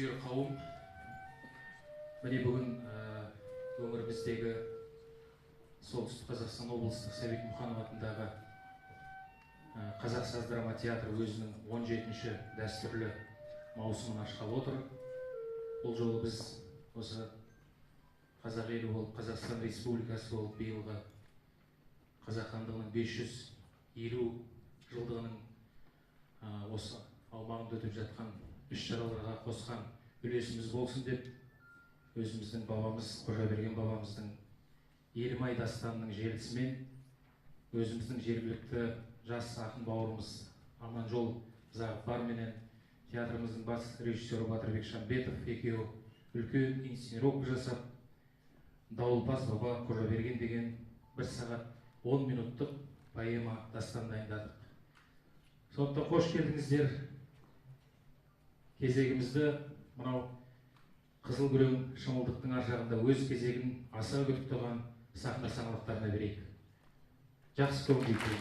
сүйер қауым, міне бүгін өңіріміздегі Солтүстік Қазақстан облыстық Сәбит Мұқанов атындағы Қазақ саз драма театры өзінің 17-ші дәстүрлі маусымын ашқалы отыр. Бұл жолы біз осы қазақ елі болып, Қазақстан Республикасы болып биылғы қазақ хандығының 550 жылдығының осы аумағында өтіп жатқан іс-шараларға қосқан үлесіміз болсын деп, өзіміздің бабамыз, Қожаберген бабамыздың Елімай дастанының желісімен өзіміздің жергілікті жас ақын бауырымыз Аманжол Зағыпар менен театрымыздың бас режиссері Батырбек Шамбетов екеуі үлкен инсценировка жасап, Дауылпаз баба Қожаберген деген 1 сағат 10 минуттық поэма дастан дайындадық. Сондықтан қош келдіңіздер. Кезегімізді мынау қызыл күрең шымылдықтың ар жағында өз кезегін аса күтіп тұрған сахна саңлақтарына берейік. Жақсы көңіл күй.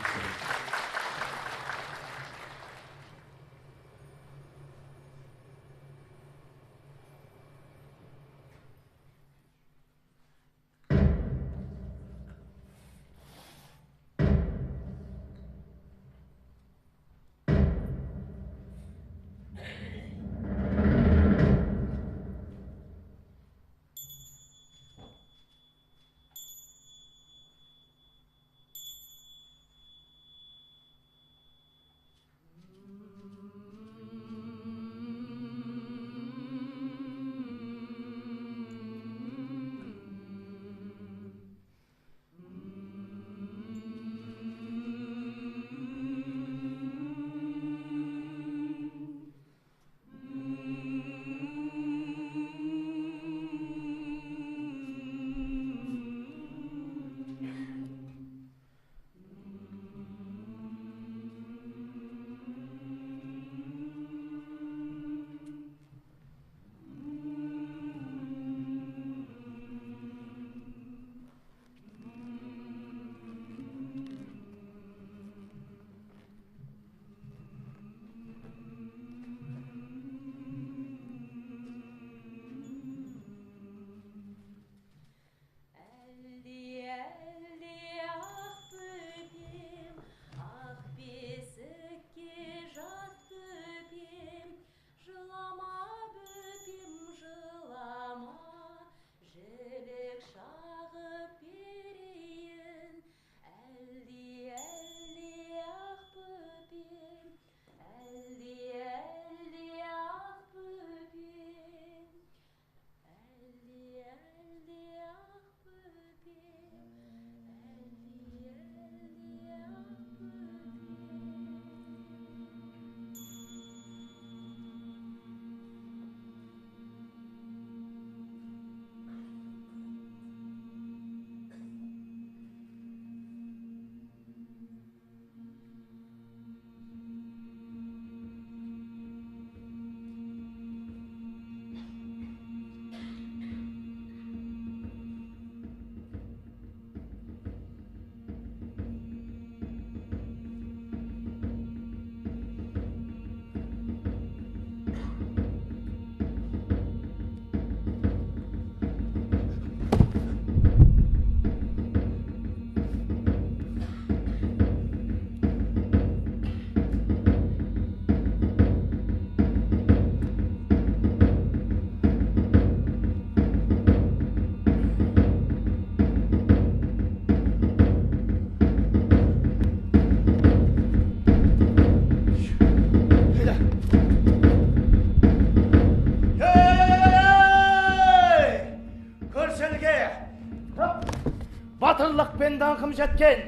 Батырлықпен даңқым жеткен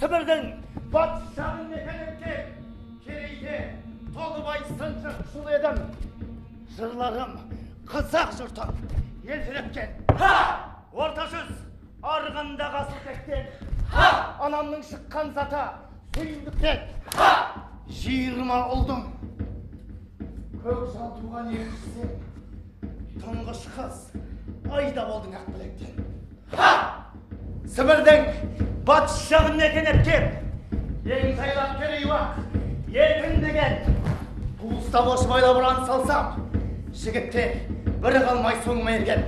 Сібірдің батыс жағын мекенеткен Керейде Толыбай сыншық шул едім. Жырларым қазақ жұрты елжіреткен. Орта жүз арғында ғасыр тектен. Анамның шыққан зата сүйіндіктен. 20 ұлдың көк жал туған елшісі. Тұңғыш қыз айда болдың Ақбілектен. Сібірдің батыс жағын мекен еткен ең сайлап керей уақ елпін деген туыста бош байлап ұран салсам жігіттер бірі қалмай соңыма ерген.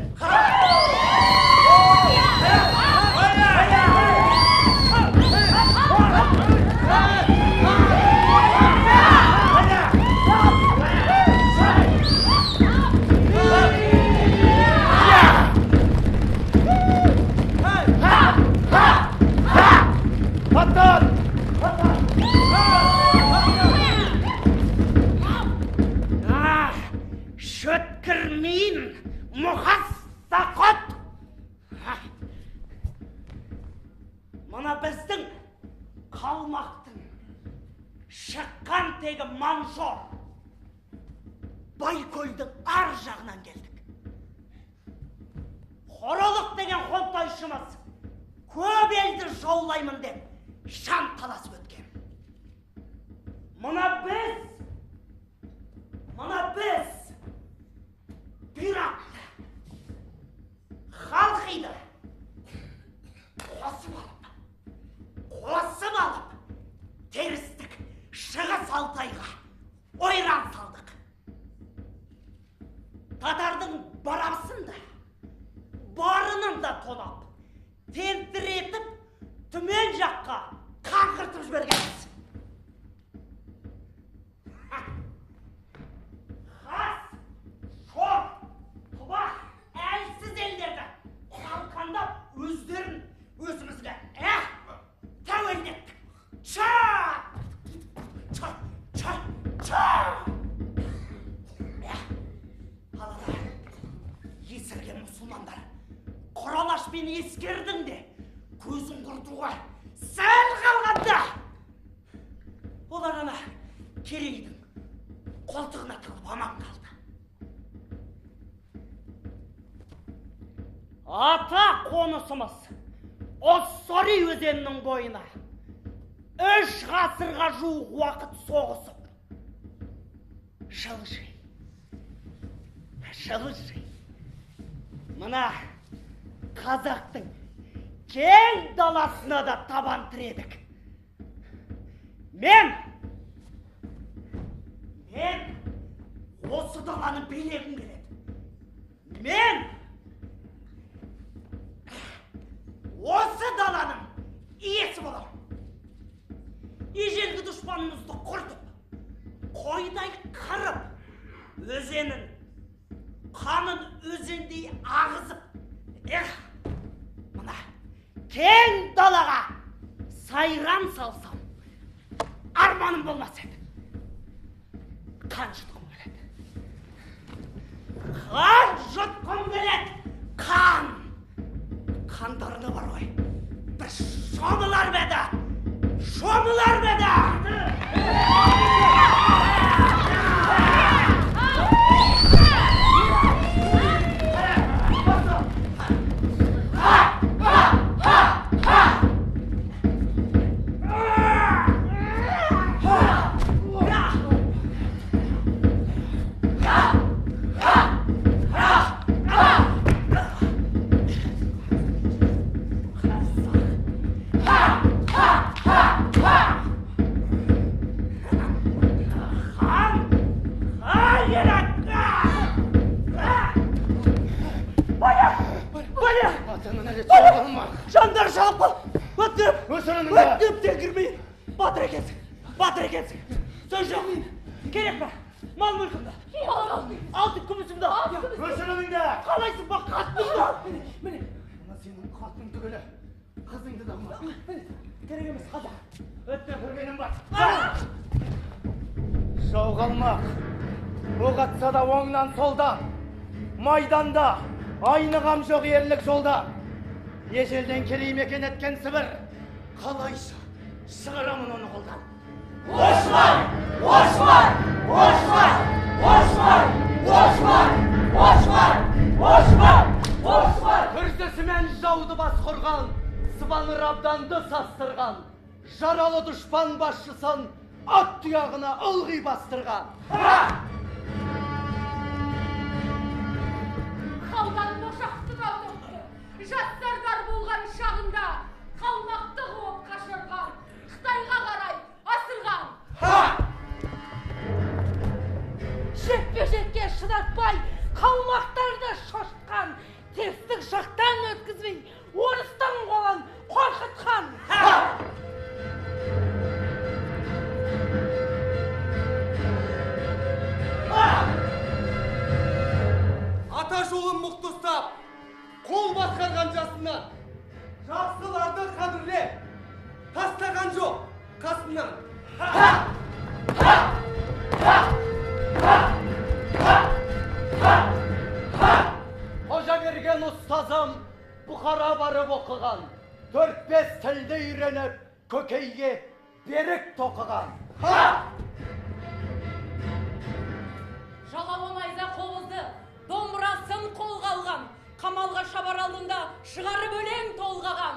Шөткірмейін мұхас-сақот. Мұна біздің қалмақтың шыққан тегі манжор. Байкөлдің ар жағынан келдік. Қоролық деген қолтайшымыз көп елді жаулаймын деп шан таласып өткен. Мұна біз бұйрақты, халқиды, қосып алып, терістік шығыс Алтайға ойран салдық. Татардың барамсын да, барының да тонап, тентіретіп, түмен жаққа қаңғыртып жібергенбіз. Өздерін өзімізге тәуелдеттік. Алада есірген мұсылмандар құралашпен ескердің де көзін құртуға сәл қалғанда олар ана керейдің қолтығына тығылып аман қалды. Ата қонысымыз Оссори өзенінің бойына 3 ғасырға жуық уақыт соғысып, жылжи. Мына қазақтың кең даласына да табан тіредік. Мен осы даланы билегім келеді. Мен осы даланың иесі болам. Ежелгі дұшпанымызды құртып, қойдай қырып, өзенін, қанын өзендей ағызып, мына кең далаға сайран салсам, арманым болмас еді. Қан жұтқым келеді. Қандарына бар ғой. Бір шомылар беді! Жандар шалып қал! Өттіп те кірмейін! Батыр екенсің! Сөз жоқ! Керек па? Мал мүлкімді! Алтын күмісімді! Өсіріңді! Қалайсың ба қатыныңды! Міне, сенің қатының түгілі, қызыңды да ұмытпа. Керек емес қазақ! Өтті көргенім бар! Жау қалмақ! Оқ атса да оңнан солдан! Майданда айнығам жоқ ерлік жолда! Ежелден керей мекен еткен Сібір! Қалайша шығарамын оны қолдан! Күрсесімен жауды бас құрған, Сыбаныр абданды састырған, жаралы дұшпан басшысын ат тұяғына ылғи бастырған. Қалған ошақты қалдым. Жастардар болған шағында қалмақты қуып қашырған, Қытайға қарай асырған. Жекпе-жекке шыдатпай ұстап, қол басқарған жасынан, жақсыларды қадірле, тастаған жоқ қасынан. Қожаберген ұстазым Бұқара барып оқыған, 4-5 тілді үйреніп, көкейге берік тоқыған. Жалауын айза қобызды, домбырасын қолға алған, қамалға шабар алдында шығарып өлең толғаған.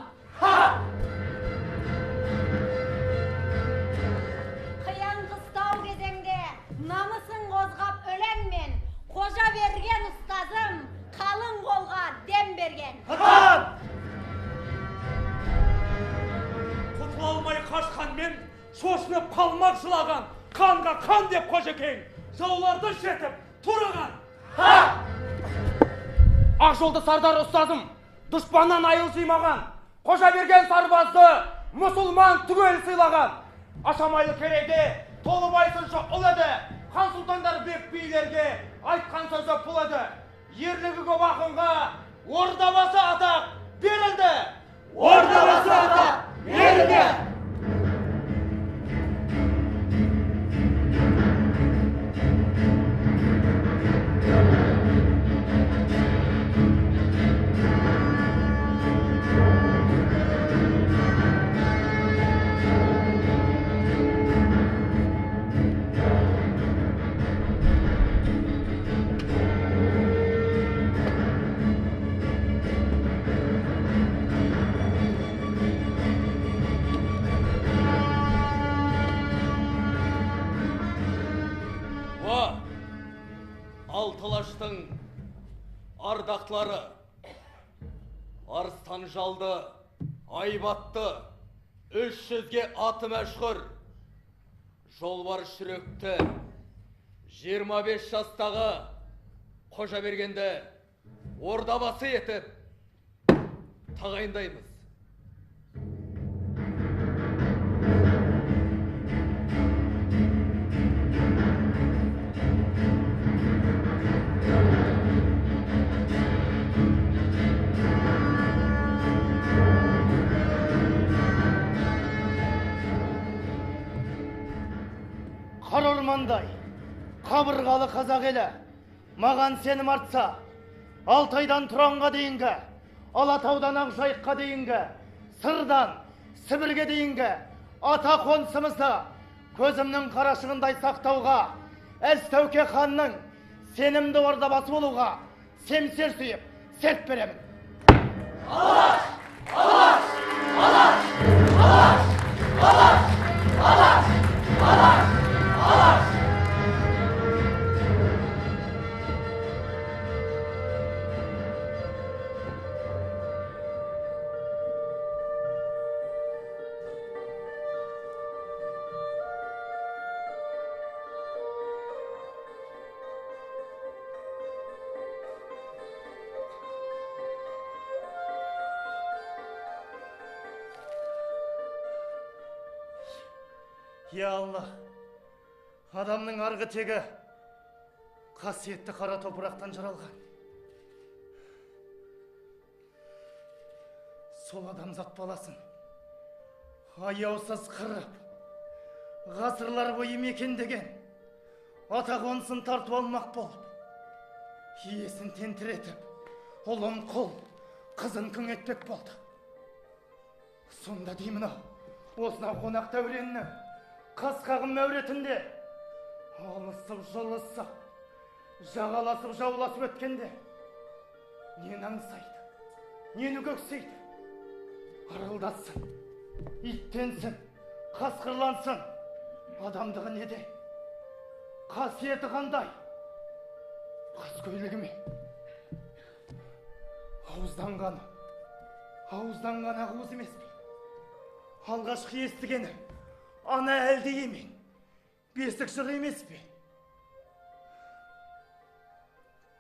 Қиян қыстау кезеңде намысын қозғап өлеңмен, қожа берген ұстазым қалың қолға дем берген. Құтыла алмай қашқанмен шошынып қалмақ жылаған, қанға қан деп қожекең, жауларды жетіп тұраған. Ақ жолды сардар ұстазым, дұшпаннан айыл жимаған, қожа берген сарбазды мұсылман түгел сыйлаған. Ашамайлы керейде толыбайсынша ұл еді, хан сұлтандар бек билерге айтқан сөзі пұл еді. Ерлігі көп ақынға ордабасы атақ берілді. Ордабасы атақ берілді. Алтылаштың ардақтылары, арыстан жалды, айбатты, 300-ге аты мәшһүр, жолбарыс жүректі, 25 жастағы Қожабергенді ордабасы етіп тағайындаймыз. Қар ормандай, қабырғалы қазақ елі, маған сенім артса, Алтайдан Тұранға дейінгі, Алатаудан Ақжайыққа дейінгі, Сырдан Сібірге дейінгі ата қонысымызды көзімнің қарашығындай сақтауға, Әз Тәуке ханның сенімді ордабасы болуға семсер сүйіп серт беремін. Алаш! Алаш! Алаш! Алаш! Алаш! Алаш! Алаш! Алаш! Я Алла, адамның арғы тегі қасиетті қара топырақтан жаралған. Сол адамзат баласын аяусыз қырып, ғасырлар бойы мекендеген, ата қонысын тартып алмақ болып, иесін тентіретіп, ұлын құл, қызын күң етпек болды. Сонда деймін-ау, осынау қонақ дәуренінің қасқағым мәуретінде алысып жылысып, жағаласып жауласып өткенде нені аңсайды, нені көксейді? Арылдатсын, иттенсін, қасқырлансын, адамдығы неде? Қасиеті қандай? Қаскөйлігі ме? Ауызданғаны ақуыз емес пе? Алғашқы естігені ана әлді емен, бесік жыр емес пе?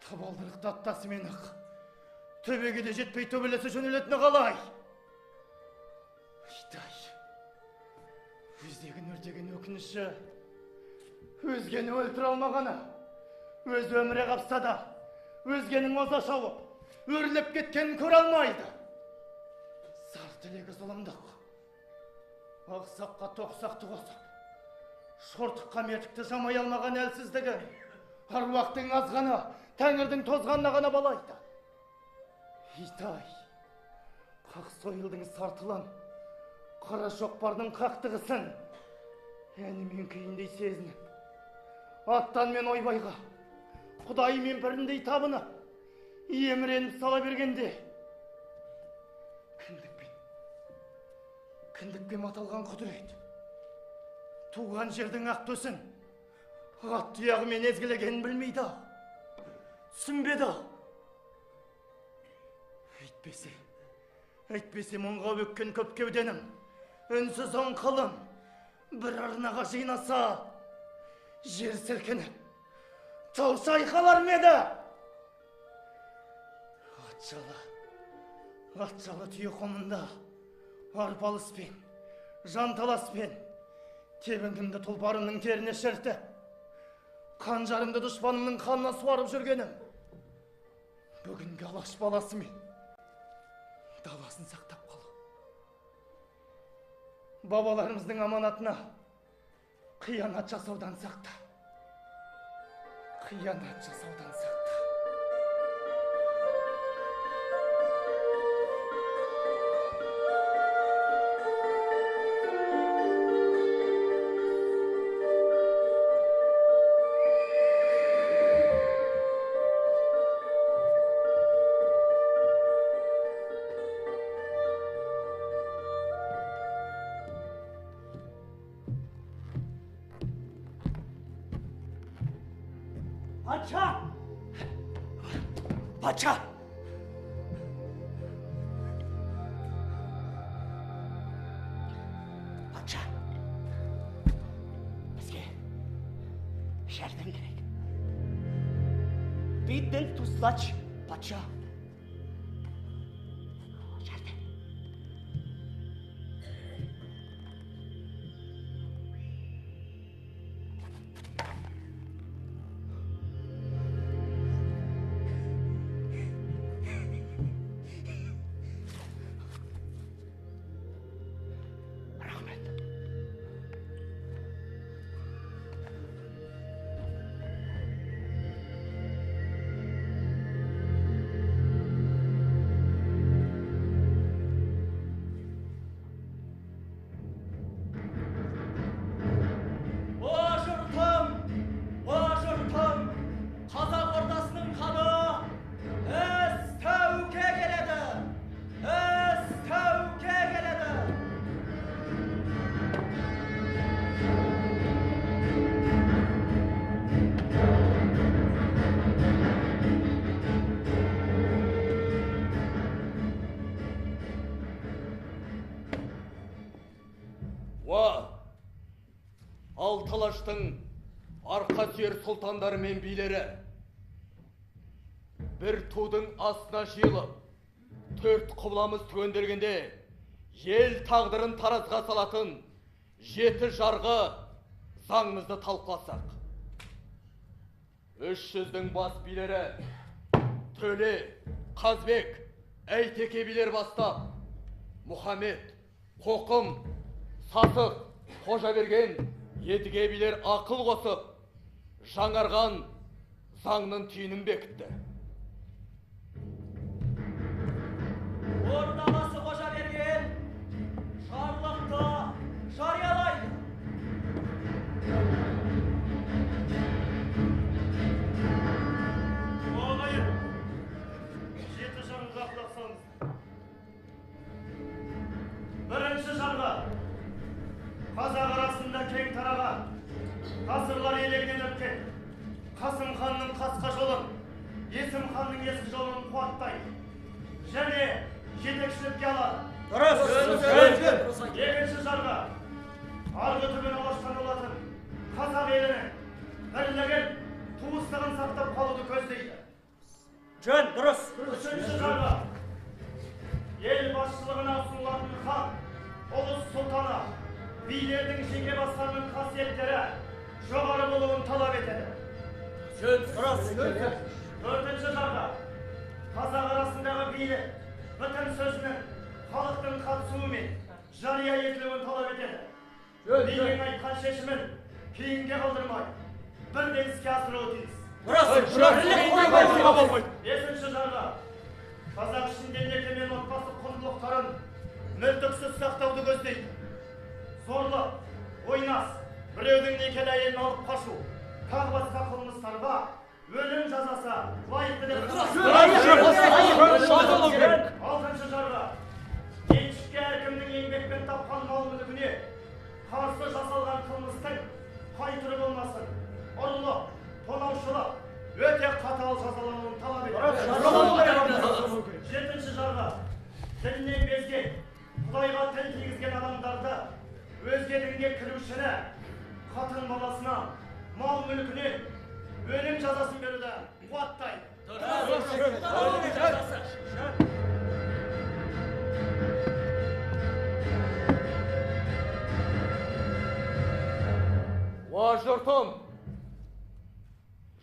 Табалдырықты аттасымен ақ, төбеге де жетпей төбелесі жөнелетіні қалай? Айдай, өзегін өртеген өкініші, өзгені өлтіре алмағаны, өз өмірі қапса да, өзгенің оза шауып, өрлеп кеткенін көре алмайды. Зар тілегі зұлымдық. Ақсаққа тоқсақты қосып, шортыққа метікті жамай алмаған әлсіздігі, аруақтың азғаны, тәңірдің тозғанына ғана балайды. Итай, қақ сойылдың сартылын, қара шоқпардың қақтығысын, әні мен күйіндей сезініп, аттан мен ойбайға, Құдай мен біріндей табынып, еміреніп сала бергенде, кіндікпен маталған құдірет, туған жердің ақ төсін, ат тұяғымен езгілегенін білмейді. Түсінбеді. Әйтпесе мұңға өккен көп кеуденім, үнсіз оңқылым, бір арнаға жинаса, жер сілкініп, тау шайқалар ма еді? Атжалы түйе қомында, арпалыспен, жанталаспен, тебіндімді тұлпарымның теріне шіртіп, қанжарымды дұшпанымның қанына суарып жүргенім, бүгінгі алаш баласымен даласын сақтап қалу. Бабаларымыздың аманатына қиянат жасаудан сақта. Патша! Бізге жәрдем керек. Биден туслач, патша. Жәрдем. Алталаштың арқа сүйер сұлтандары мен билері бір тудың астына жиылып, төрт құбыламыз түгенделгенде ел тағдырын таразға салатын жеті жарғы заңымызды талқыласақ. 300-дің бас билері Төле, Қазбек, Әйтеке билер бастап, Мұхаммед, Қоқым, Сасық, Қожаберген, Едіге билер ақыл қосып, жаңарған заңның түйінін бекітті. Ордабасы Қожаберген жарлықты жариялайды. Ағайын, жеті жарғыға құлақ салыңыздар. Бірінші жарғы. Қазақ арасында кең тараған, ғасырлар елегінен өткен, Қасым ханның қасқа жолын, Есім ханның ескі жолын қуаттайды. Және жетекшілікке алады. Дұрыс. Екінші жарғы. Арғы түбен алаштан олатын қазақ елінің бірлігін, туыстығын сақтап қалуды көздейді. Жөн, дұрыс. Үшінші жарғы. Ел басшылығына ұсынылатын хан, ұлыс сұлтаны, билердің жеке бастарының қасиеттері жоғары болуын талап етеді. Жөн, дұрыс. Төртінші жарғы. қазақ арасындағы билік бітім сөзінің халықтың қатысуымен жария етілуін талап етеді. Билік айтқан шешімін кейінге қалдырмай бірден іске асыруы тиіс. Бесінші жарғы, қазақ ішінде неке мен отбасы құндылықтарын мүлтіксіз сақтауды көздейді. Зорлық, ойнас, біреудің некелі әйелін алып қашу, тағы басқа қылмыстарға өлім жазасы лайықты деп Алтыншы жарғы, меншікке әркімнің еңбекпен тапқан мал-мүлкіне қарсы жасалған қылмыстың қай түрі болмасын, ұрлық, тонаушылық өте қатал жазалануын талап етеді. Жетінші жарғы, діннен безген, Құдайға тіл тигізген адамдарды, өзге дінге кірушіні, қатын баласына, мал-мүлкінен өлім жазасын беруді қуаттайды. Уа жұртым,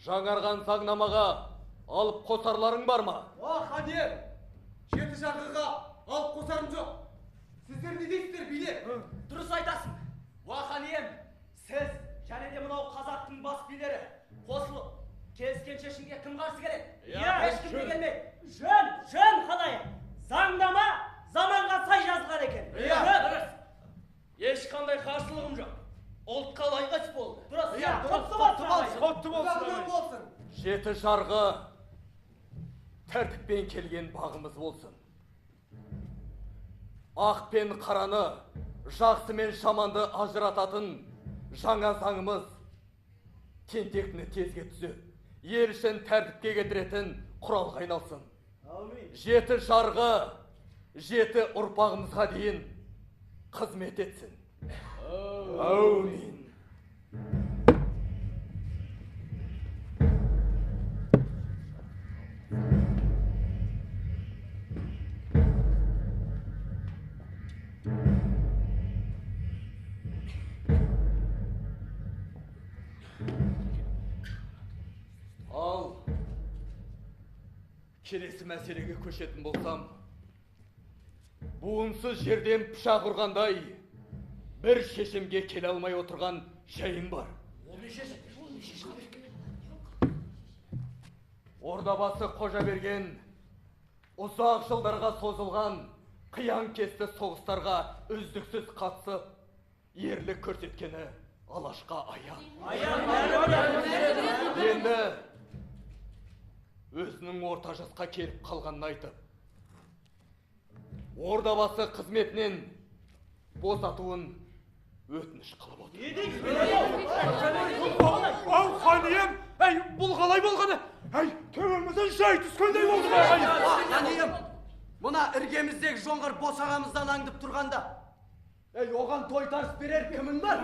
жаңарған заңнамаға алып қосарларың бар ма? Уа ханем, 7 жарғыға алып қосарым жоқ. Сіздер не дейсіздер билер? Дұрыс айтасың. Уа ханем, сіз және де мынау қазақтың бас билері қосылып, келіскен шешімге кім қарсы келеді? Ешкім де келмейді. Жөн халайық. Заңнама заманға сай жазылған екен. Ешқандай қарсылығым жоқ. Ұлтқа лайық іс болды. Дұрыс, Құтты болсын. 7 жарғы тәртіппен келген бағымыз болсын. Ақ пен қараны, жақсы мен жаманды ажырататын жаңа заңымыз тентектіні тезге түзеп, ел ішін тәртіпке кетіретін құралға айналсын. 7 жарғы 7 ұрпағымызға дейін қызмет етсін. Әумин. Ал келесі мәселеге көшетін болсам, буынсыз жерден пышақ ұрғандай бір шешімге келе алмай отырған жайым бар. Ордабасы Қожаберген ұзақ жылдарға созылған қиян-кесті соғыстарға үздіксіз қатысып, ерлік көрсеткені Алашқа аян. Енді өзінің орта жасқа келіп қалғанын айтып, Ордабасы қызметінен босатуын өтініш қылып отыр. Ау ханем, бұл қалай болғаны? Төбемізден жай түскендей болды. Ханем, мұна іргеміздегі жоңғар босағамыздан аңдып тұрғанда, оған тойтарыс берер кімің бар?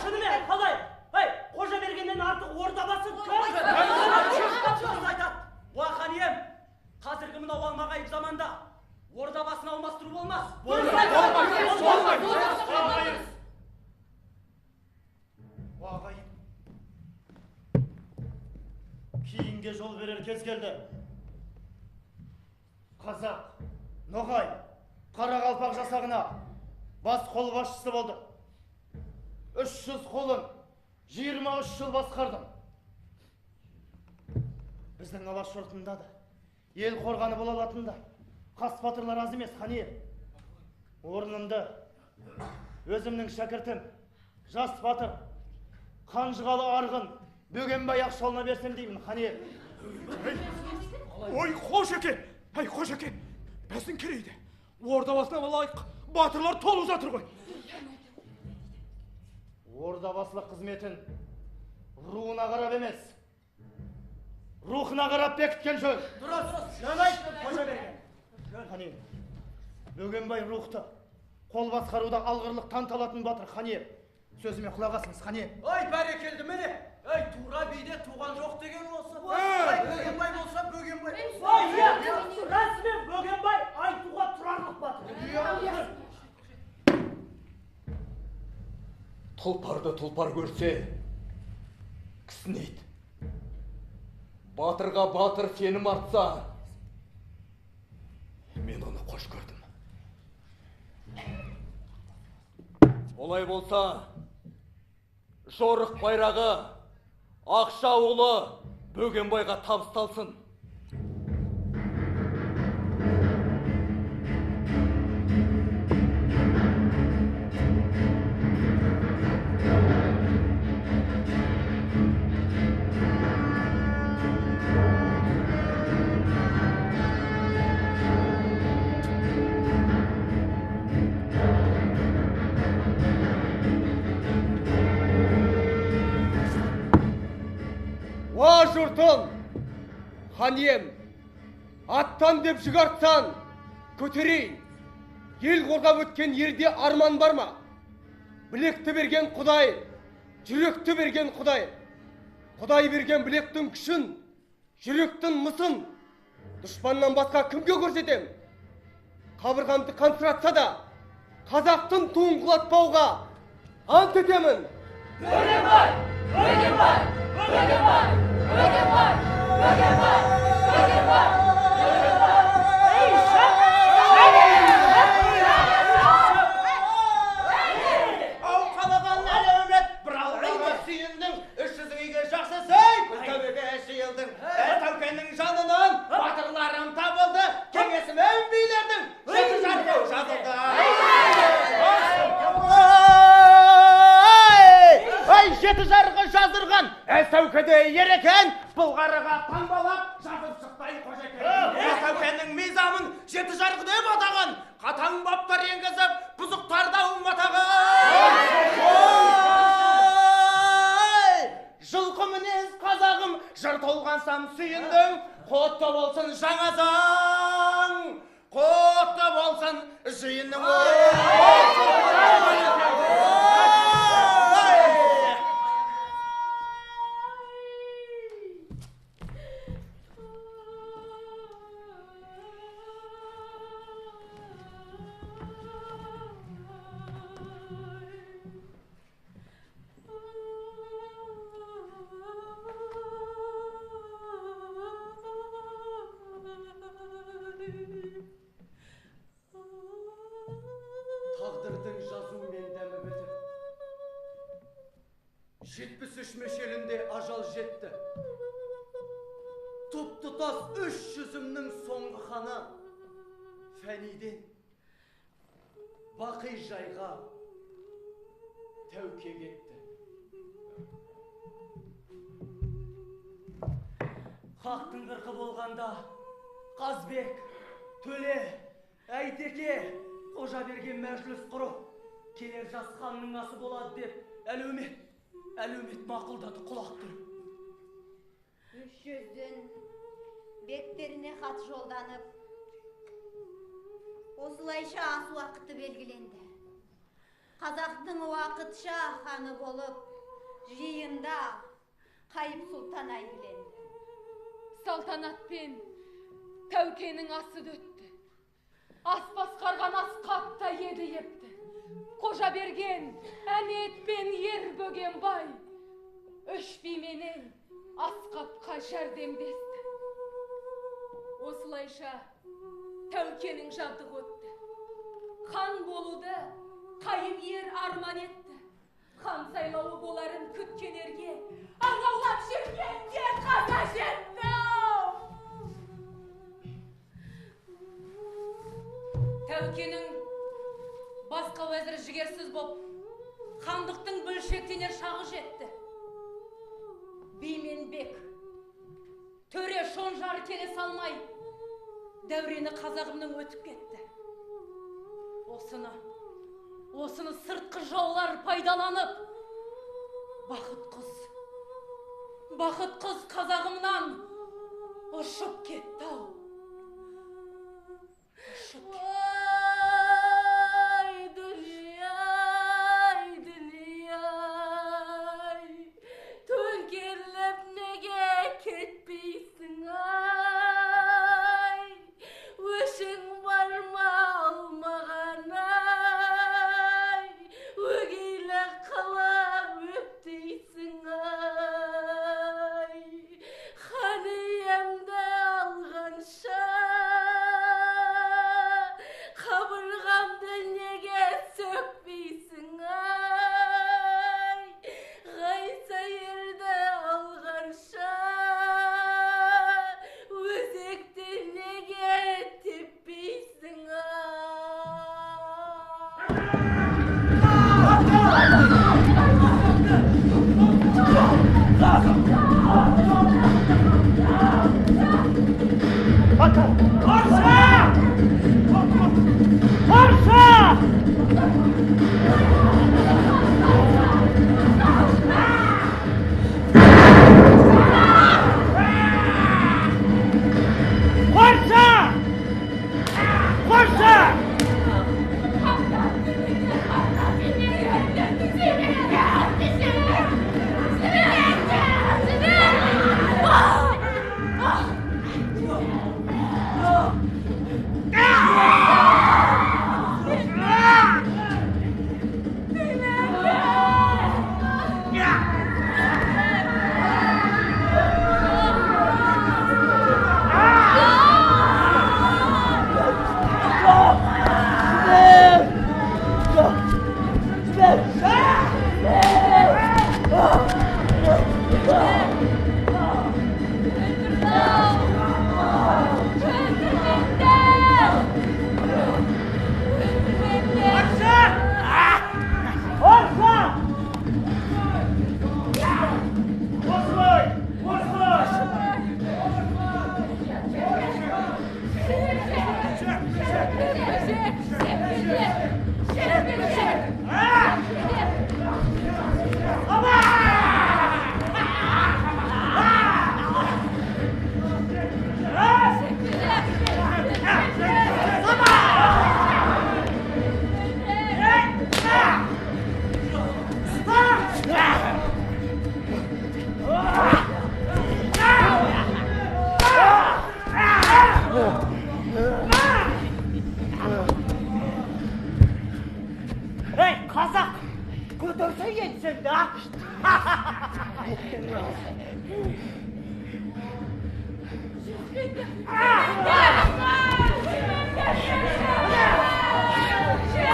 Шынымен, қалай? Қожабергеннен артық Ордабасы кім? Уа ханем, қазіргі мынау алмағайып заманда Ордабасын алмастыру болмас. Уағайып. Кейінге жол берер кез келді. Қазақ, Ноғай, Қарақалпақ жасағына бас қолбасшысы болды. 300 қолын 23 жыл басқардым. Біздің Алаш жұртында да ел қорғаны бола алатындай қас батырлар аз емес, ханем. Орнымды өзімнің шәкіртім, жас батыр, Қанжығалы Арғын Бөгенбай Ақшолына берсем деймін, ханем. Ой, қош екен, бәсін керейді. Ордабасына лайық батырлар толы жатыр ғой. Ордабасылық қызметін руына қарап емес, рухына қарап бекіткен жөн. Дұрыс, жөн айтты Қожаберген. Ханем, Бөгенбай рухты, қол басқаруда алғырлық танталатын батыр, ханем. Сөзіме құлақ асыңыз, ханем. Ой, бәрекелді міне. Тура биде туған жоқ деген осы. Бөгенбай болса, Бөгенбай болса. Расымен Бөгенбай айтуға тұрарлық батыр. Тұлпарды тұлпар көрсе, кісінейді. батырға батыр сенім артса, мен оны қош көрдім. Олай болса, жорық байрағы Ақша ұлы Бөгенбайға табысталсын. Уа жұртым, хан ием, аттан деп жүгартсан, көтерейін. Ел қорғап өткен ерде арман бар ма? Білекті берген Құдай, жүректі берген Құдай. Құдай берген білектің күшін, жүректің мысын, дұшпаннан басқа кімге көрсетем? Қабырғамды қансыратса да, қазақтың туын құлатпауға ант етемін. Бөгенбай! Бөгенбай! Бөгенбай! Бөгенбай! Бөгенбай! Бөгенбай! Ау қалаған әлеумет, бір алғанға сүйіндің, 300 үйге жақсы сәй, күлтөбеге жиылдың. Тәукеннің жанынан батырларым табылды, кеңесімен билердің, жеті жарғы жазылды. Ай, жеті жарғы жазырған, Тәукеде ерекен, бұлғарыға таңбалап, жазып шықтай қожекен. Тәукеннің мизамын жеті жарғы деп атаған, қатаң баптар енгізіп, бұзықтарда уматаған. Жылқы мінез қазағым, жыр толғансам сүйіндің, қотты болсын жаңа заң, қотты болсын жиынның. Тағдырдың жазуымен дәмі бітіп, 73 мешелінде ажал жетті. Тұп-тұтас 300-імнің соңғы ханы фәниден бақи жайға Тәуке кетті. Хақтың қырқы болғанда Қазбек, Төле, Әйтеке, Қожа берген мәжіліс құрып, келер жас ханның асы болады деп әлеумет мақұлдады құлақ түріп. 300-дің бектеріне хат жолданып, осылайша ас уақыты белгіленді. Қазақтың уақытша ханы болып, жиында Қайып сұлтан әйгіленді. Салтанатпен Тәукенің асы өтті. Ас басқарған ас қапта еді епті. Қожа берген әнет пен ер Бөгенбай үш бименен ас қапқа жәрдемдесті. Осылайша Тәукенің жабдығы өтті. Хан болуды Қайып ер арман етті. Хан сайлауы боларын күткен ерге аңаулап жүргенде қаза жетті. Тәукенің басқа уәзір жігерсіз боп, хандықтың бөлшектенер шағы жетті. Би мен бек, төре шонжары келе салмай, дәурені қазағымның өтіп кетті. Осыны сыртқы жаулар пайдаланып, бақыт қыз қазағымнан ұшып кетті-ау. Ай, дүние, төңкеріліп неге кетпейсің ай, өшің бар ма алмаған ай, өгейлі қылып өптейсің ай, хан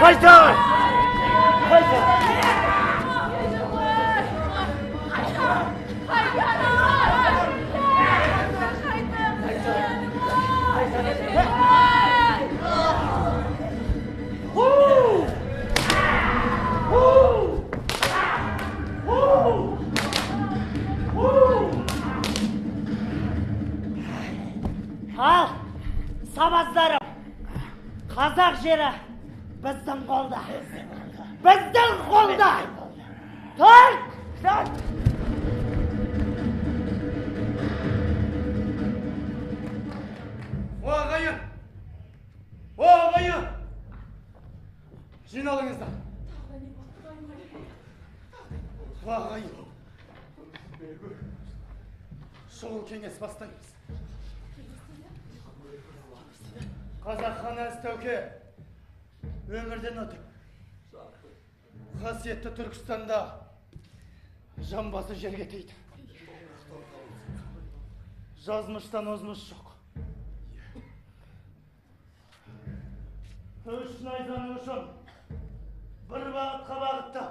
Kaçın! Al, sabazlarım. Қазақ жері біздің қолда. Біздің қолда. Тұр! Ағайын! Ағайын! Жиналыңыздар. Ағайын! Шұғыл кеңес бастаймыз. Қазақ ханы Әзтәуке өмірден өтіп, қасиетті Түркістанда жамбасы жерге тиді. Жазмыштан озмыш жоқ. Үш найзаның ұшын бір бағытқа бағытта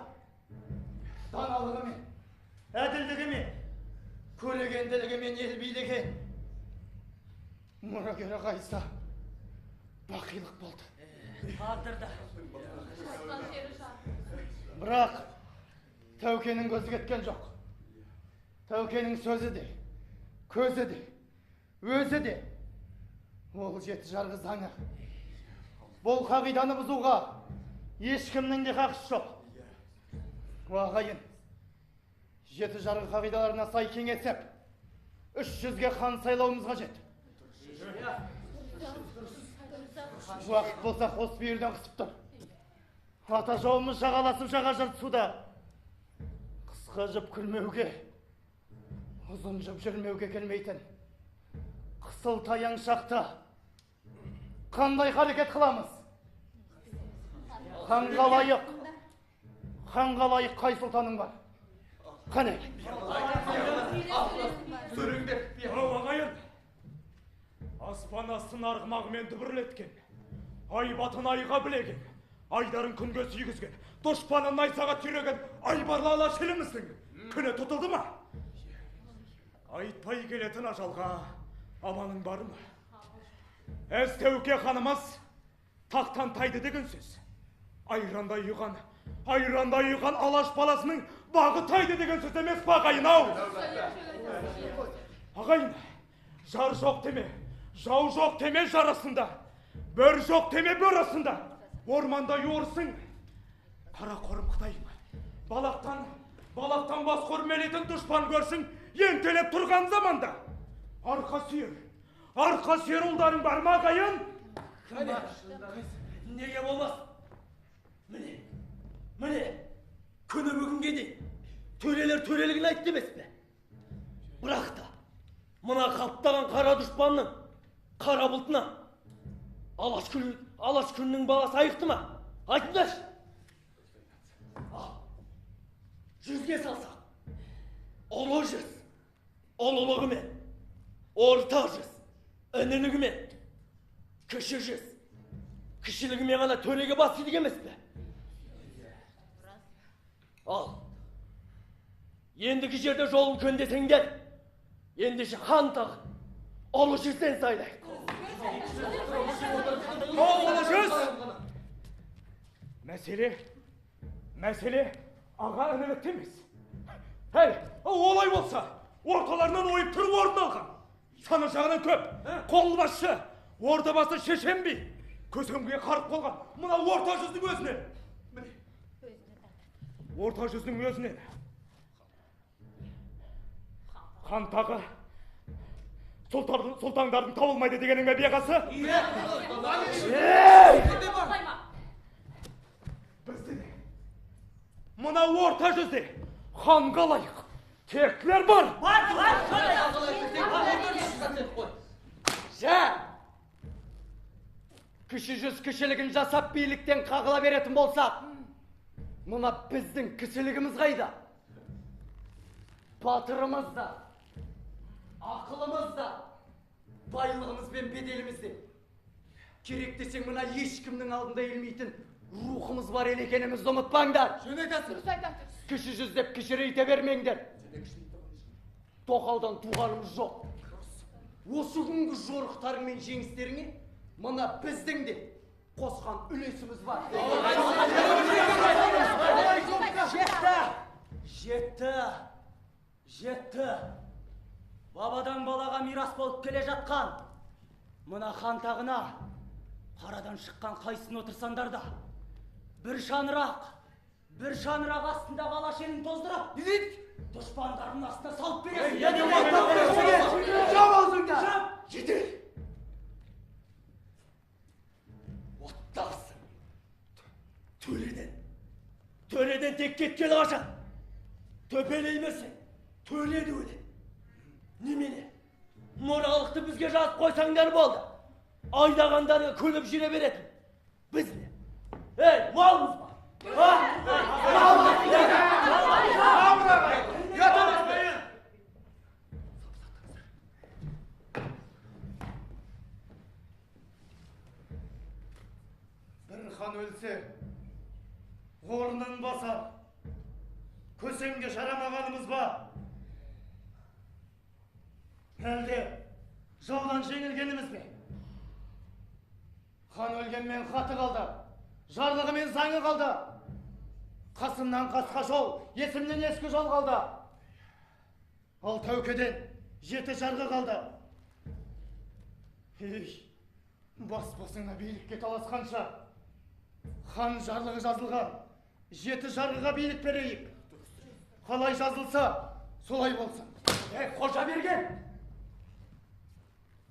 даналығымен, әділдігімен, көрегенділігімен ел билеген мұрагері қайса бақилық болды. Қадырда. Бірақ Тәукенің көзі кеткен жоқ. Тәукенің сөзі де, көзі де, өзі де ол жеті жарғы заңы. Бұл қағиданы бұзуға ешкімнің де хақысы жоқ. Ағайын, жеті жарғы қағидаларына сай кеңесіп, 300-ге хан сайлауымыз қажет. Уақыт болса қос бүйірден қысып тұр. Ата жауымыз жағаласып жаға жыртысуда. Қысқа жып күлмеуге, ұзын жып жүрмеуге келмейтін қысыл таяң шақта қандай қарекет қыламыз? Ханға лайық қай сұлтаның бар? Қане? Ағайын, аспан астын арғымағымен дүбірлеткен, ай батын айға білеген, айдарын күнге сүйгізген, дұшпанын найзаға түйреген айбарлы ала шіліміздің күні тұтылды ма? Айтпай келетін ажалға аманың бар ма? Әзтәуке ханымыз тақтан тайды деген сөз. Айрандай үйған Алаш баласының бағы тайды деген сөз емес па ағайын ау? Ағайын, жар жоқ деме, Жау жоқ теме жарасында, бөр жоқ теме бөрасында. Орманда юырсың, қара қорым Қытайың. Балақтан бас көрмелетін дұшпан көрсің, ентелеп тұрған заманда. Арқа сүйер ұлдарың бар ма ағайын? Неге болмас? Міне, күні бүгінге дейін төрелер төрелігін айтты емес пе? Бірақ та, мына қаптаған қара дұшпанның қара бұлтына алаш күннің баласы айықты ма? Айтыңдаршы. Жүзге салсақ, ұлы жүз, ұлылығымен, орта жүз, інілігімен, кіші жүз, кішілігімен ғана төреге бас иді емес пе? Ал, ендігі жерде жолын көндесеңдер, ендеше хан тағын, ұлы жүзден сайлайық. Ұлы жүз! Мәселе аға інілікті емес. Олай болса, орталарынан ойып тұрып орын алған. Саны жағынан көп, қолбасшы, ордабасы шешен би, көсемге қарып болған. Мына орта жүздің өзіне. Орта жүздің өзіне. Хан тағы сұлтандардың табылмайды дегенің бе беғасы? Бізде де, мына орта жүзде ханға лайық тектілер бар. Кіші жүз кішілігін жасап биліктен қағыла беретін болсақ, мына біздің кішілігіміз қайда? Батырымыз да, ақылымыз да, байлығымыз бен беделіміз де. Керек десең мына ешкімнің алдында елмейтін рухымыз бар екенімізді ұмытпаңдар. Кіші жүз деп кішірейте бермеңдер. Тоқалдан туғанымыз жоқ. Осы күнгі жорықтарың мен жеңістеріңе мына біздің де қосқан үлесіміз бар. Жетті. Бабадан балаға мирас болып келе жатқан мына хан тағына қарадан шыққан қайсын отырсандар да бір шаңырақ астында бала шенін тоздырып, дұшпандардың астына салып бересің. Жетер. Оттағысың. Төреден тек кеткелі қашан. Төпелеймесің, төледі өледі. Немене? Моралықты бізге жазып қойсаңдар болды. Айдағандарға көліп жүре беретін. Біз не? Малымыз бар. Бір хан өлсе, орнын басар. Көсемге жарамағанымыз ба? Әлде жаудан жеңілгеніміз бе? Хан өлгенмен хаты қалды, жарлығымен заңы қалды. Қасымнан қасқа жол, есімнен ескі жол қалды. Ал Тәукеден 7 жарғы қалды. Бас-басыңа билікке таласқанша, хан жарлығы жазылған 7 жарғыға билік берейік. Қалай жазылса, солай болсын. Қожа берген!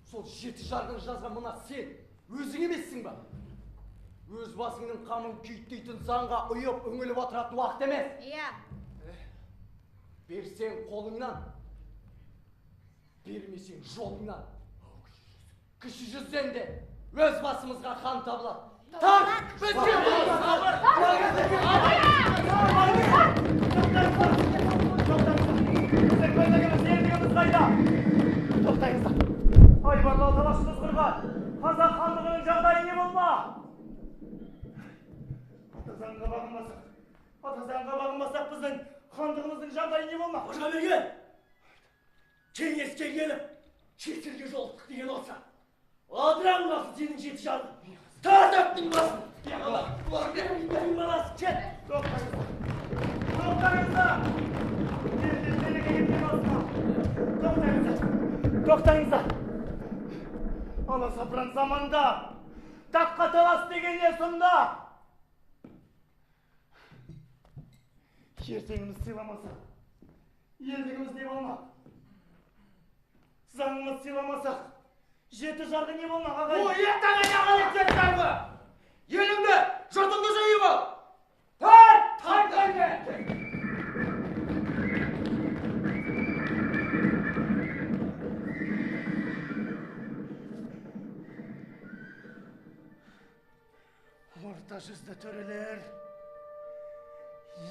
Сол 7 жарғын жазған мына сен өзің емессің ба? Өз басыңның қамын күйттейтін заңға ұйып үңіліп отыратын уақыт емес. Иә. Берсең қолыңнан, бермесең жолыңнан. Кіші жүзден де өз басымызға хан табылады. Так, бізге тоқтаңыздар. Айбарлау талашымыз құрған. Қазақ хандығының жағдайы не болма? Атазаңға бағынбасақ біздің хандығымыздың жағдайы не болма? Қожа берген! Кеңеске келіп, шетелге жолықтық деген олса, адыраң басын сенің 7 жарғын. Тартаптың басын! Бұлардың баласы кет! Тоқтаңыздар! аласапыран заманда таққа талас деген не сонда? Ертеңіміз сыйламасақ, елдігіміз не болмақ? Заңымыз сыйламасақ, жеті жарғы не болмақ, ағайын? О, ертеңі не қалып жеті жарғы? Еліңді, жұртыңды жиып ал! Тарт! Орта жүзді төрелер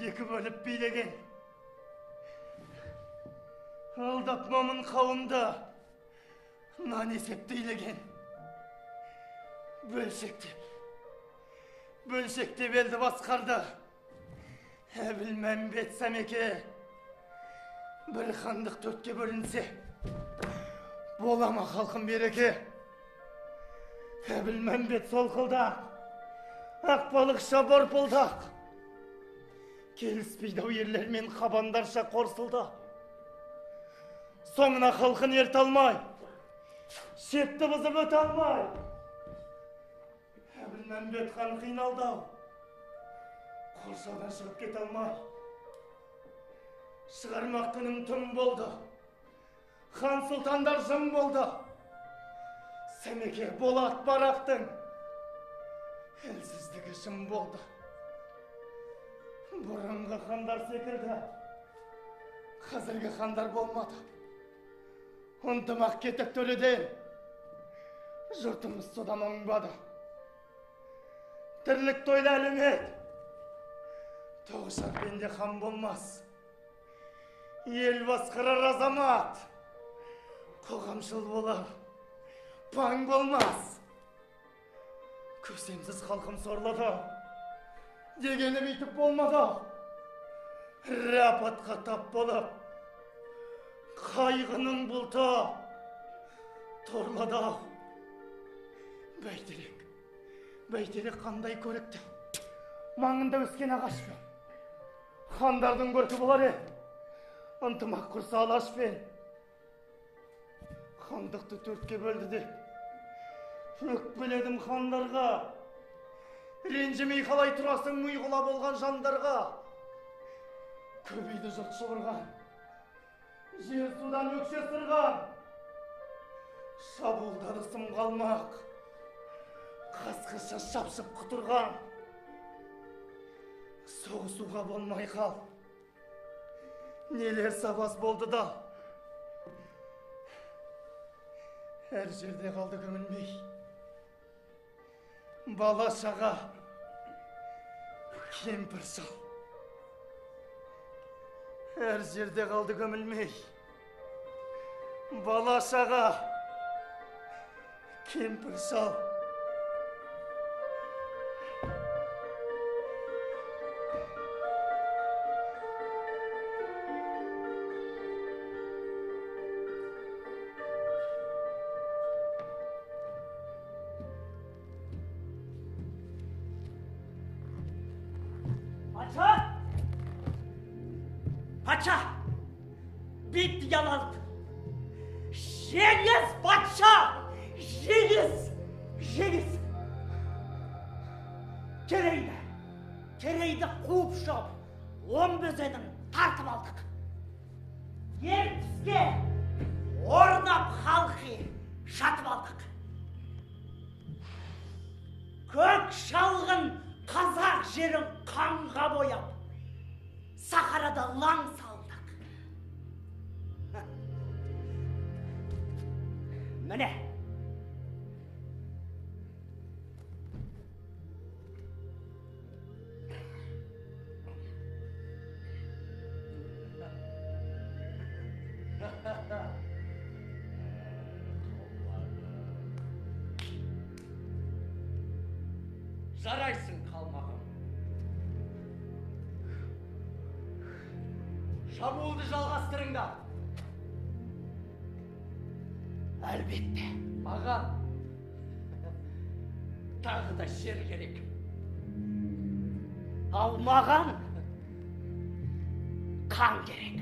екі бөліп билеген, алдап момын қауымды нан есептейлеген, бөлшектеп елді басқарды. Әбілмәмбет Сәмеке бір хандық төртке бөлінсе, бола ма халқым береке? Әбілмәмбет солқылдақ, ақбалықша борпылдақ, келіспейді ерлермен қабандарша қорсылды. Соңына халқын ерте алмай, шепті бұзып өте алмай, Әбілмәмбет хан қиналды, қоршаудан шығып кете алмай. Шығармақ күнім түн болды, хан сұлтандар жым болды. Сәмеке Болат Барақтың әлсіздігі шын болды. Бұрынғы хандар секілді, қазіргі хандар болмады. Ынтымақ кетіп төледен, жұртымыз содан оңбады. Тірлік тойлы әлімет, тоғышар пенде хан болмас. Ел басқарар азамат, қоғамшыл болар, паң болмас. Көсемсіз халқым сорлады, дегені бүйтіп болмады. Рапатқа тап болып, қайғының бұлты торлады. Бәйтерек қандай көрікті, маңында өскен ағашпен. Хандардың көркі болар еді, ынтымақ құрса алашпен. Хандықты төртке бөлді деп, өкпеледім хандарға. Ренжімей қалай тұрасың мұйғыла болған жандарға. Көбейді жұрт шұбырған, жер судан өкше сырған. Шабуылдады сым қалмақ, қасқырша шапшып құтырған. Соғысуға болмай қал, нелер сабас болды да. Әр жерде қалды көмілмей, бала шаға, кемпір шал. Әр жерде қалды көмілмей, бала шаға, кемпір шал. Патша, бит ялалып. Жеңіс, патша! Жеңіс! Керейді қуып шығып, Омбөзенін тартып алдық. Ертіске орнап халқы шатып алдық. Көк шалғын қазақ жерін қанға бояп, Сахарада лаң салдық. Міне. Жарайсың қалмағым. Шабуылды жалғастырыңдар. Әлбетте. Маған тағы да жер керек. Ал маған қан керек.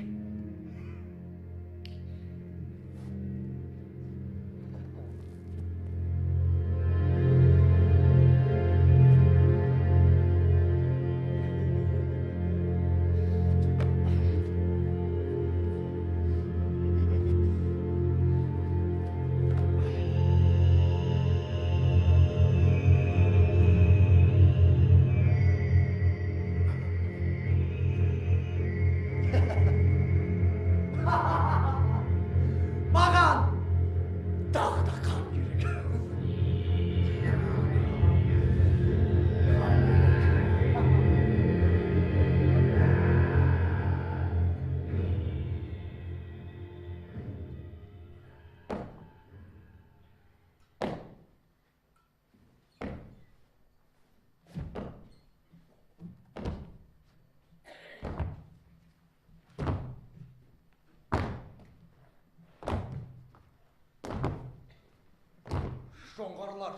жоңғарлар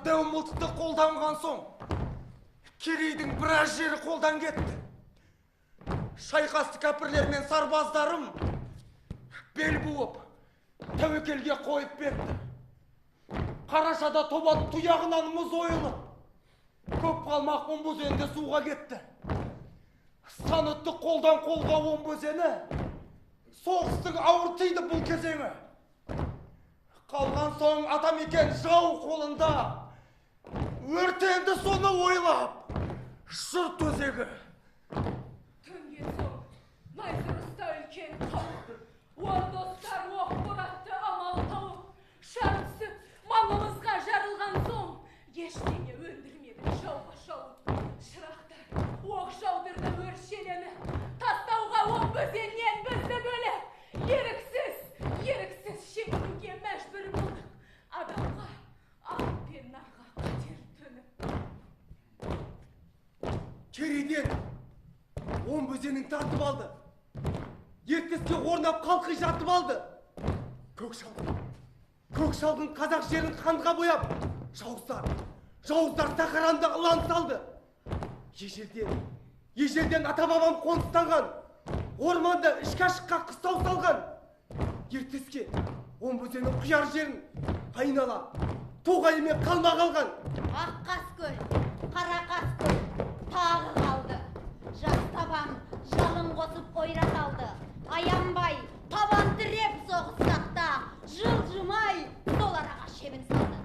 дәу мылтықты қолданған соң керейдің біраз жері қолдан кетті. Шайқасты кәпірлер мен сарбаздарым бел буып тәуекелге қойып берді. Қарашада тобат тұяғынан мұз ойылып, көп қалмақ Омбы өзенінде суға кетті. Сан өтті қолдан қолға Омбы өзені, соғыстың ауыр тиді бұл кезеңі. Қалған соң атамекен жау қолында, өртенді соны ойлап, жұрт өзегі. Түнге соң Найзырыста үлкен қауіп, ол достар оқ боратты амал тауып, шар түсіп, маңымызға жарылған соң, ештеңе өндірмеді жауға шауып. Шырақтар оқ жаудырды өршелені, тастауға Омбы өзенінен бізді бөліп, еріксіз шегінуге мәжбүр болдық. Адамға ат пен нарға қатер төніп. Керейден Омбы өзенін тартып алды. Ертеске орнап қалқи жатып алды. Көкшалдың қазақ жерін қанға бояп, жауыздар Сахаранда ылан салды. Ежелден ата-бабам қоныстанған, орманда ішке ашыққа қыстау салған. Ертеске Омбы өзенінің құяр жерін айнала, тоғайымен қалма қалған. Ақ Қаскөл, Қара Қаскөл тағы қалды. Жас табан жалын қосып ойрат алды. Аянбай, табан тіреп соғыстақта, жылжымай сол араға шебін салды.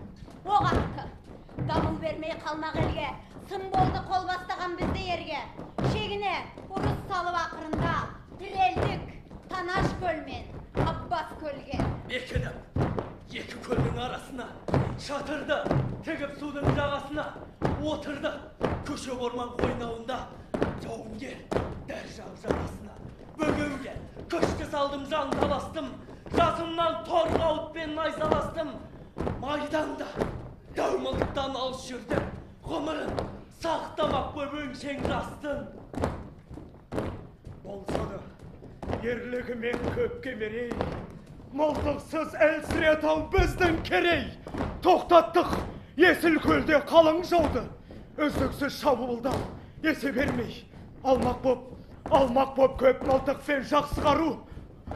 Оқ атты, дамыл бермей қалмақ елге, сын болды қол бастаған бізді ерге. Шегіне ұрыс салып ақырында, тірелдік Танаш көл мен Аббас көлге. Екі көлдің арасына, шатырды, тігіп судың жағасына, отырды көше орман қойнауында, жауынгер дәл жау жарасына. Бөгеуге көшке салдым, жан таластым, жасымнан торға отпен найзаластым. Майданда дәумылықтан алыс жүрдім, ғұмырын сақтамақ боп өңшең жастын. Болса да, ерлігімен көпке мерей, мылтықсыз әлсіретау біздің керей. Тоқтаттық Есіл көлде қалың жауды, үздіксіз шабуылда есе бермей. Алмақ боп көп мылтықпен жақсығару,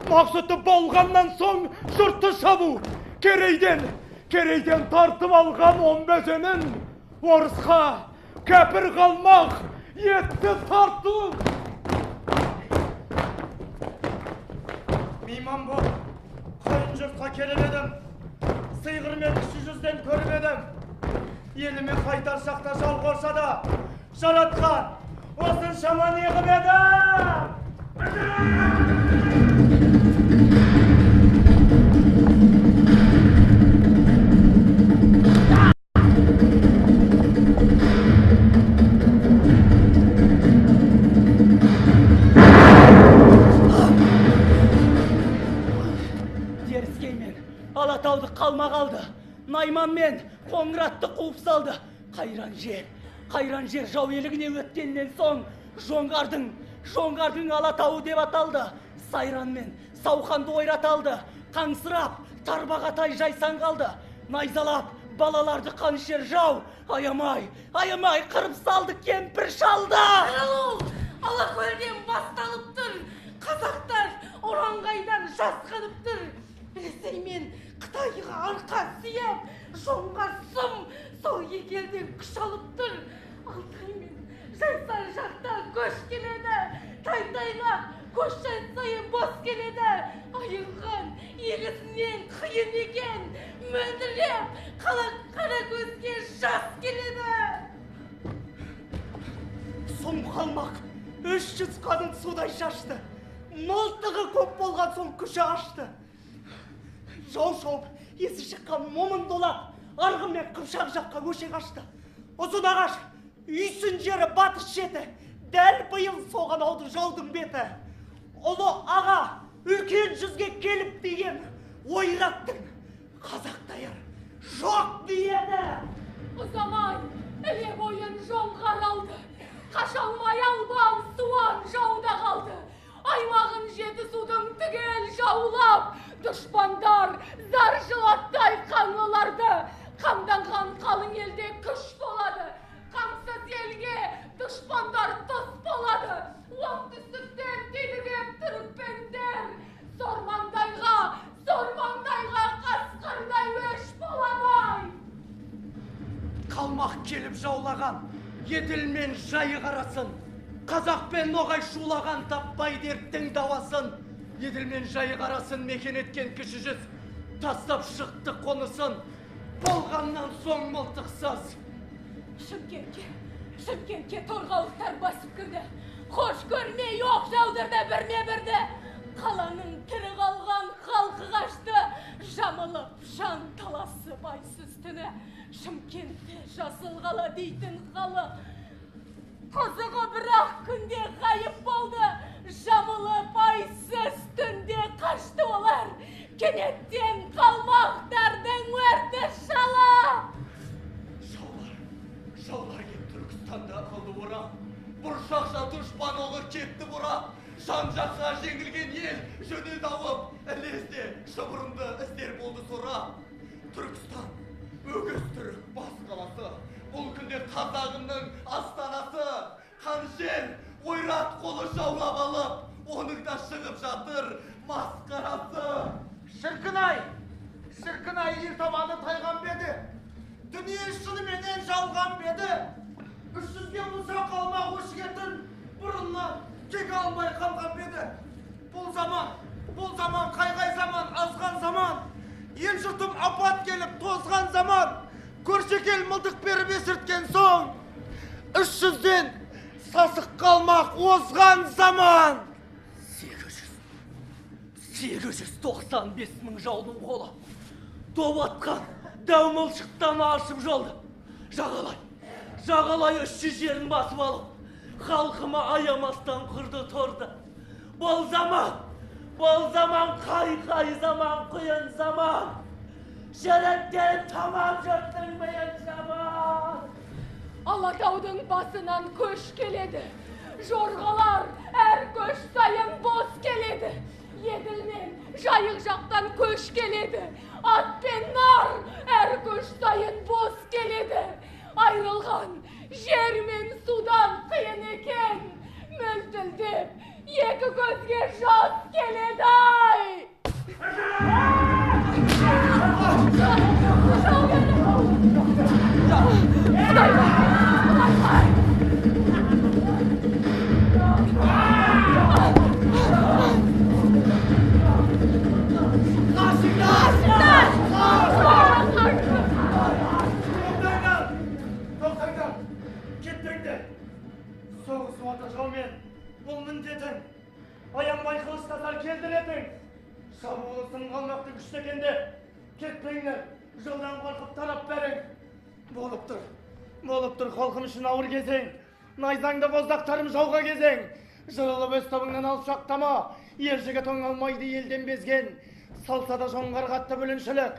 мақсұты болғаннан соң жұртты шабу. Керейден тартып алған Омбы өзенін, орысқа кәпір қалмақ етті тарту. Мейман боп, қайын жұртқа келіп едім, сыйғыр мен кіші жүзден көріп едім. Еліме қайтар шақта жау қорса да, жаратқан осыншама неғып едім. Алатауды қалма қалды, Найман мен Қоңыратты қуып салды. Қайран жер жау елігіне өткеннен соң жоңғардың Алатауы деп аталды. Сайран мен Сауқанды ойрат алды, қаңсырап Тарбағатай жайсан қалды. Найзалап балаларды қаншер жау, аямай қырып салды кемпір шалды. Алакөлден басталып тұр, қазақтар Оранғайдан жасқанып тұр. Ресей мен Қытайға арқа сүйеп, жоңға сұм сол екелден күш алып тұр. Алтай мен Жайсар жақта көш келеді, Тайтайлап көш сайын бос келеді. Айырған егісінен қиын екен, мөлдіреп қара көзге жас келеді. Сұм қалмақ 300 қадын судай шашты, мылтығы көп болған соң күші ашты. Жау шауып, есі шыққан момын долап, арғы мен Қыпшақ жаққа өше қашты. Ұзын ағаш, үйсін жері батыс шеті, дәл биыл соған алды жаудың беті. Ұлы аға, үлкен жүзге келіп деген ойраттың қазақ даяр жоқ дейді. Ұзамай, іле бойын жоңғар алды, қаша алмай албан суан жауда қалды. Аймағын Жетісудың түгел жаулап, дұшпандар зар жылаттай қаңлыларды. Қамданған қалың елде күш болады. Қамсыз елге дұшпандар тұс болады. Оңтүстіктен тидігіп түрікпендер. Сормаңдайға қасқырдай өш болады. Қалмақ келіп жаулаған, еділ мен жайық арасын, қазақ пен ноғай шулаған таппай дерттің давасын. Еділ мен жайық арасын мекен еткен кіші жүз, тастап шықты қонысын, болғаннан соң мылтықсыз. Шымкентке торғауыттар басып кірді. Хош көрмей оқ жаудырды біріне-бірді. Қаланың тірі қалған халқы қашты. Жамылып жан таласы байсыз түні. Шымкентте жасыл қала дейтін халық. Қызығы бірақ күнде ғайып болды. Жамылып айсыз түнде қашты олар. Кенеттен қалмақтардың өрті шала. Жаулар кеп Түркістанда қылды бұра. Бұршақша дұшпан олы кетті бұра. Жан-жаққа жеңілген ел жөнел дауып, ілезде шыбырынды іздер болды сұра. Түркістан, өгіз түрік бас қаласы. Бұл күнде қазағының астанасы. Қаншел, ойрат қолы жаулап алып, оның да шығып жатыр масқарасы. Шіркін-ай, ел табаны тайған беді. Дүние шыныменен жалған беді. 300-ге мұса қалмақ өшігетін бұрыннан кек алмай қалған беді. Бұл заман, қайғай заман, азған заман. Ел жұртым апат келіп тозған заман. Көршекел мылтық беріп есірткен соң, 300-ден сасық қалмақ озған заман. 895 мың жаудың қолы. Топ атқан дәу мылшықтан ашып жолды. Жағалай 300 жерін басып алып, халқыма аямастан құрды тұрды. Бұл заман қай заман, құйын заман. Жүректен тамам жұрттың миын жаман. Алатаудың басынан көш келеді. Жорғалар әр көш сайын бос келеді. Еділ мен жайық жақтан көш келеді. Ат пен нар әр көш сайын бос келеді. Айрылған жер мен судан қиын екен. Мөлтілдеп екі көзге жас келеді ай. Соғыс уаты жаумен, бұл міндетің. Аянбай қылыштасар келдіретің. Шабуылысын қалмақты күштекенде, кетпеңдер, жылдан қорқып тарап бәрің. Болып тұр халқым үшін ауыр кезең. Найзаңды боздақтарым жауға кезең. Жырылып өз тобыңнан алып шақтама, ер жігіт оңалмайды елден безген. Салса да жоңғар қатты бүліншілік,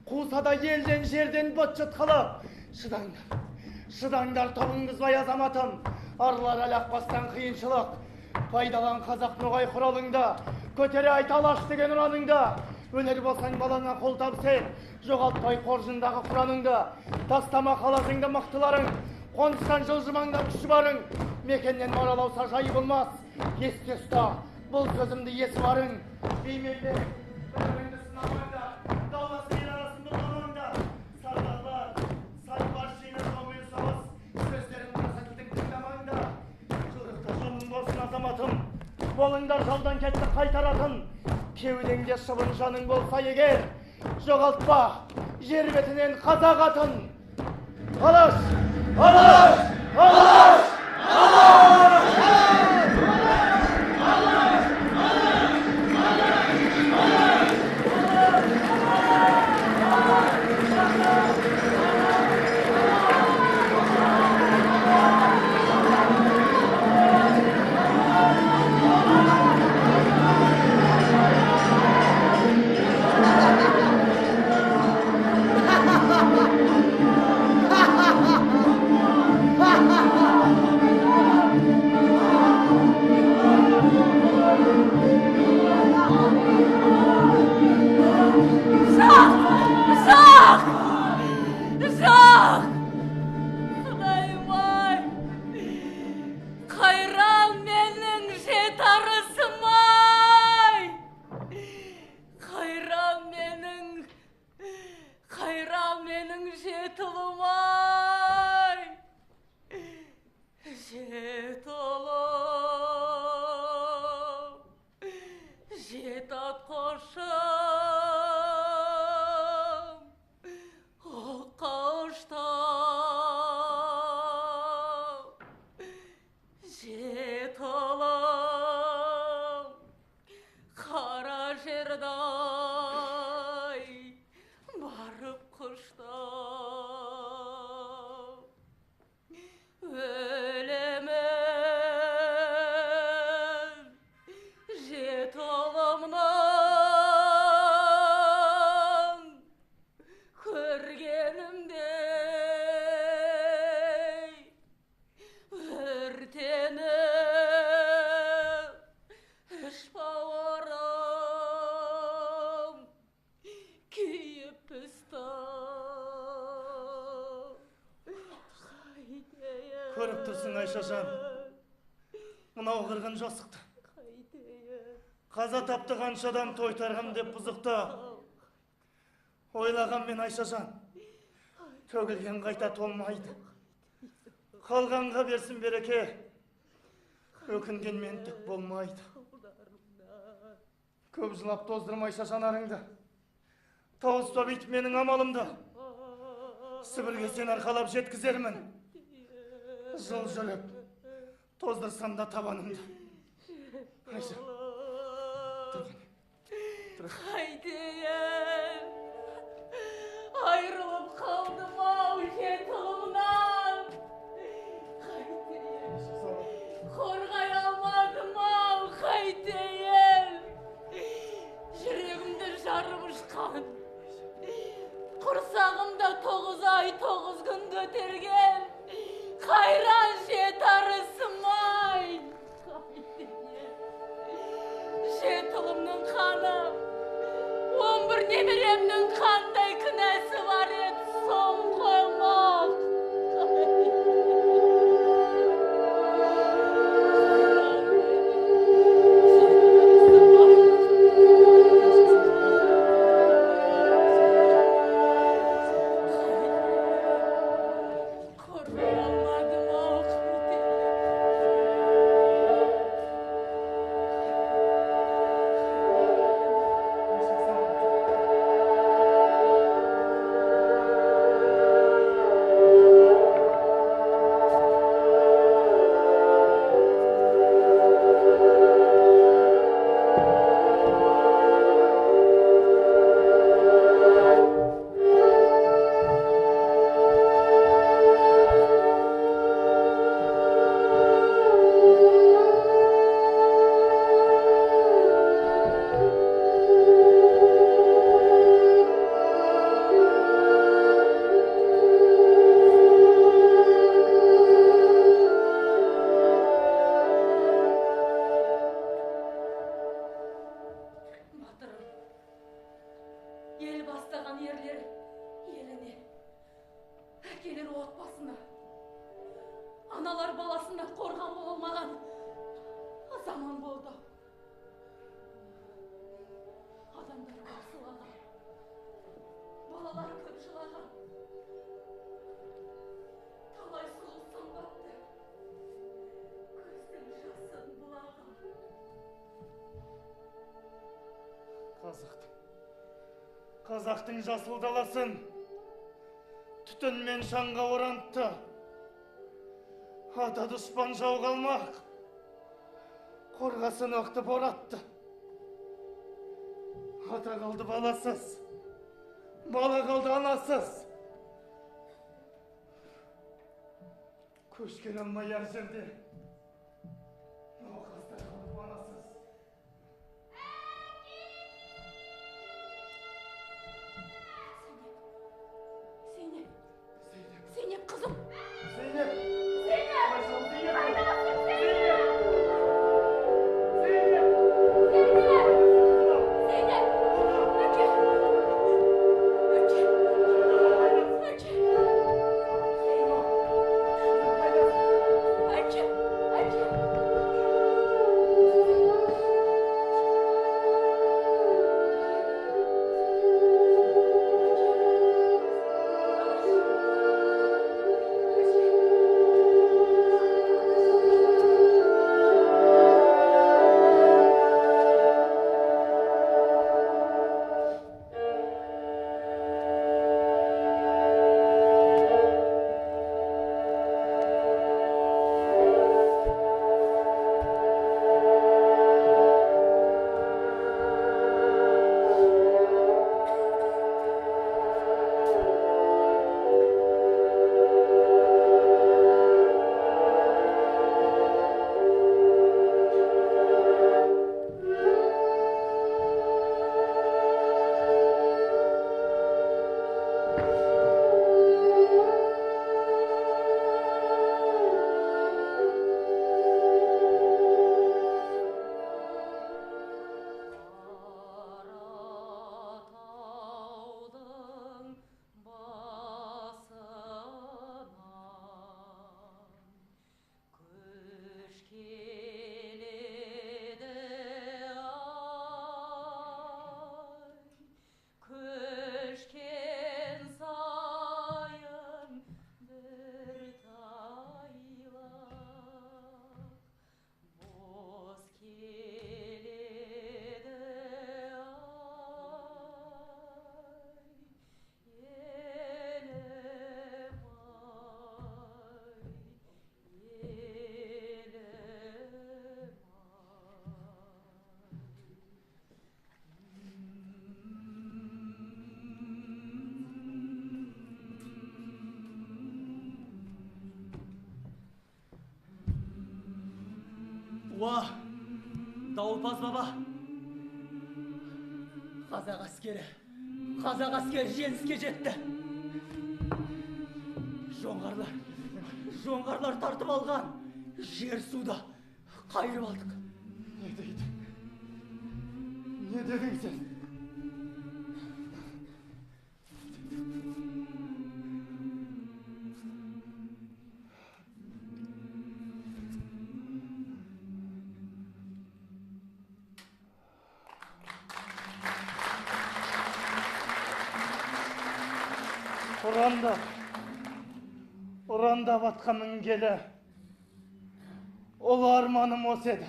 қуса да елден жерден бұт жұтқылық. Шыдаңдар тобыңызбай азаматым, арлар әлақпастан қиыншылық. Пайдалан қазақ ноғай құралыңда, көтере айта алаш деген ұраныңда. Өлер болсаң балаңа қол сен, жоғалтпай қоржындағы құраныңды. Тастама қаласыңды мықтыларың, қоныстан жылжымаңда күші барың. Мекеннен маралауса жайы болмас, есте ұста, бұл сөзімді есі барың. Беймелде, біріңді сынамаңда, дауласы ел арасын бұлғамаңда. Сардарлар, сарбар жинап ойы сауыз, сөздерімді сәтілдің тыңдамаңда. Жұрықта жолың болсын азаматым, болыңдар жолдан кетті қайтаратын. Кеудеңде шыбын жаның болса егер, жоғалтпа жер бетінен қазақ атын. Алаш! Алаш! Алаш! Жетілмай, жетілім, жет атқошым, ол қауыштам, жетілім, қара жердай барып құштам, өлемін жетілімнің көргенімдей өртеніп іш бауырым күйіп пістім. Көріп тұрсың Айшажан, мынау қырғын жасықты. Қаза тапты қанша адам тойтарғам деп бұзықты. Ойлаған мен Айшажан, төгілген қайта толмайды. Қалғанға берсін береке, өкінген мен түк болмайды. Көп жылап тоздырмай Айшажанарыңды, тауыспа бит менің амалымды. Сібірге сен арқалап жеткізермін. Жыл жүріп, тоздырсам да табанымды. Айша, Қайтейін, айрылып қалдым ау жетілімнен. Қайтейін, қорғай алмадым ау, қайтейін. Жүрегімді жарып ұшқан, құрсағымда 9 ай 9 күн көтерген қайран жетарысым-ай. Жетілімнің қаны, 11 немеремнің қандай күнәсі бар еді, соң қоймақ. Көрмей алмадым ау, ел бастаған ерлер еліне, әкелер отбасына, аналар баласына қорған болмаған заман болды. Адамдар көп жылаған, балалар көп жылаған, талай сұлу сымбатты, көздің жасын бұлаған. Қазақтың жасыл даласын түтін мен шаңға орантты. Ата дұшпан жау қалмақ, қорғасын оқты боратты. Ата қалды баласыз, бала қалды анасыз. Көшкен алмай әр жерде, науқастар қалды банасыз. Зейнеп, қызым. Зейнеп! Әке! Уа, Дауылпаз баба. Қазақ әскері жеңіске жетті. Жоңғарлар тартып алған жер суда қайырып алдық. Не дедің сен? Ұрандап атқа мінгелі, ол арманым осы еді.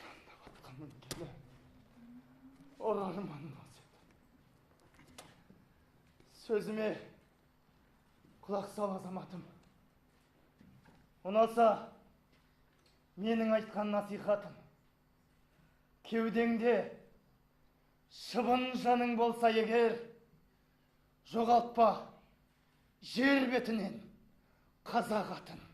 Ұрандап атқа мінгелі, ол арманым осы еді. Сөзіме құлақ сал азаматым. Ұнаса, менің айтқан насихатым. Кеудеңде шыбын жаның болса егер, жоғалтпа жер бетінен қазақ атын.